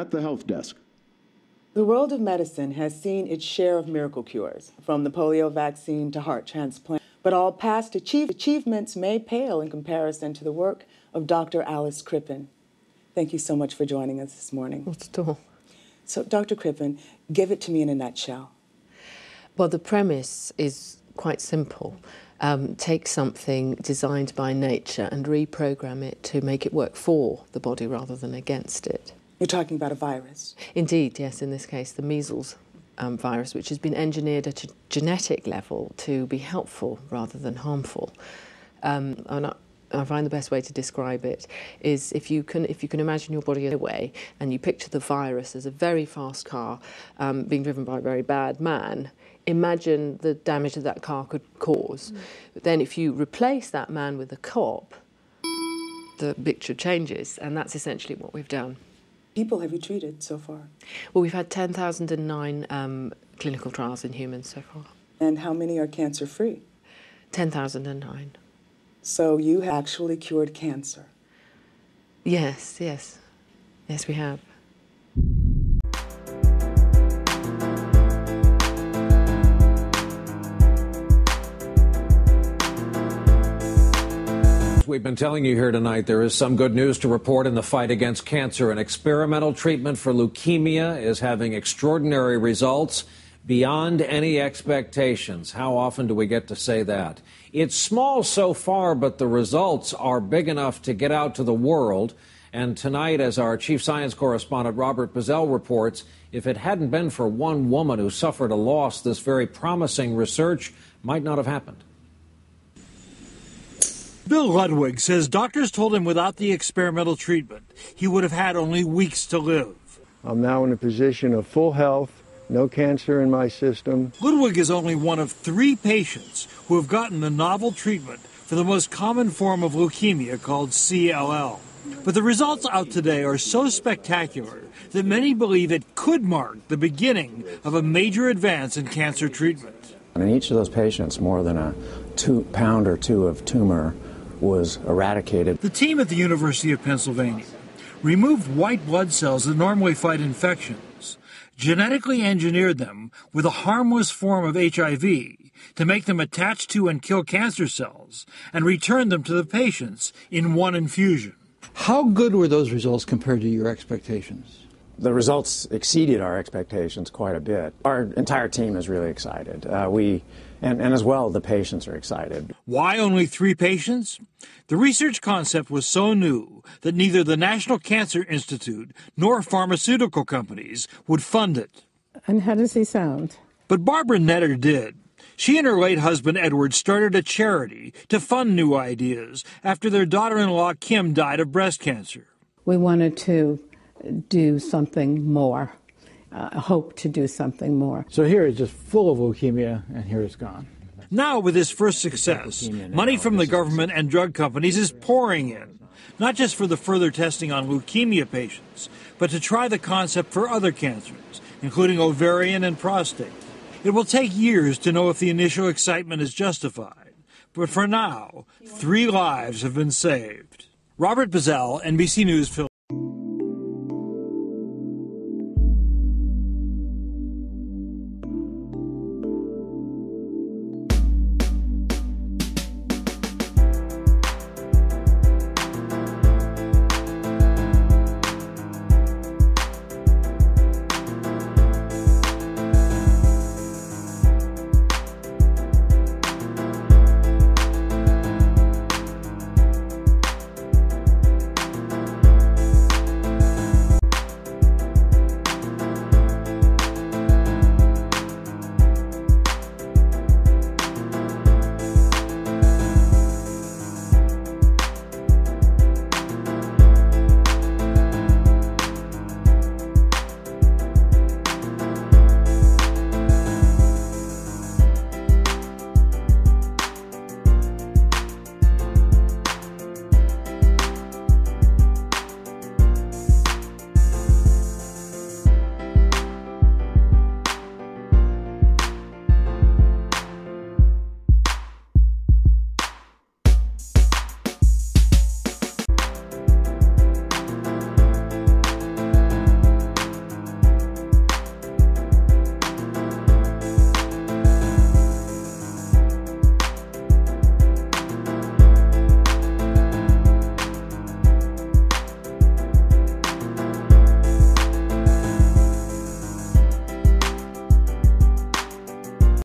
at the Health Desk. The world of medicine has seen its share of miracle cures, from the polio vaccine to heart transplant. But all past achievements may pale in comparison to the work of Dr. Alice Crippen. Thank you so much for joining us this morning. Not at all. So, Dr. Crippen, give it to me in a nutshell. Well, the premise is quite simple. Take something designed by nature and reprogram it to make it work for the body rather than against it. You're talking about a virus? Indeed, yes, in this case, the measles virus, which has been engineered at a genetic level to be helpful rather than harmful. And I find the best way to describe it is if you can imagine your body in a way and you picture the virus as a very fast car being driven by a very bad man, imagine the damage that car could cause. But then if you replace that man with a cop, the picture changes, and that's essentially what we've done. People have you treated so far? Well, we've had 10,009 clinical trials in humans so far. And how many are cancer-free? 10,009. So you have actually cured cancer? Yes, yes. Yes, we have. We've been telling you here tonight there is some good news to report in the fight against cancer. An experimental treatment for leukemia is having extraordinary results beyond any expectations. How often do we get to say that? It's small so far, but the results are big enough to get out to the world. And tonight, as our chief science correspondent Robert Bazell reports, if it hadn't been for one woman who suffered a loss, this very promising research might not have happened. Bill Ludwig says doctors told him without the experimental treatment, he would have had only weeks to live. I'm now in a position of full health, no cancer in my system. Ludwig is only one of 3 patients who have gotten the novel treatment for the most common form of leukemia called CLL. But the results out today are so spectacular that many believe it could mark the beginning of a major advance in cancer treatment. And in each of those patients, more than a pound or two of tumor was eradicated. The team at the University of Pennsylvania removed white blood cells that normally fight infections, genetically engineered them with a harmless form of HIV to make them attach to and kill cancer cells, and return them to the patients in one infusion. How good were those results compared to your expectations? The results exceeded our expectations quite a bit. Our entire team is really excited. And as well, the patients are excited. Why only 3 patients? The research concept was so new that neither the National Cancer Institute nor pharmaceutical companies would fund it. And how does he sound? But Barbara Netter did. She and her late husband Edward started a charity to fund new ideas after their daughter-in-law Kim died of breast cancer. We wanted to do something more. Hope to do something more. So here it's just full of leukemia, and here it's gone. Now, with his first success, money from the government and drug companies is pouring in, not just for the further testing on leukemia patients, but to try the concept for other cancers, including ovarian and prostate. It will take years to know if the initial excitement is justified, but for now, 3 lives have been saved. Robert Bazell, NBC News, Philadelphia.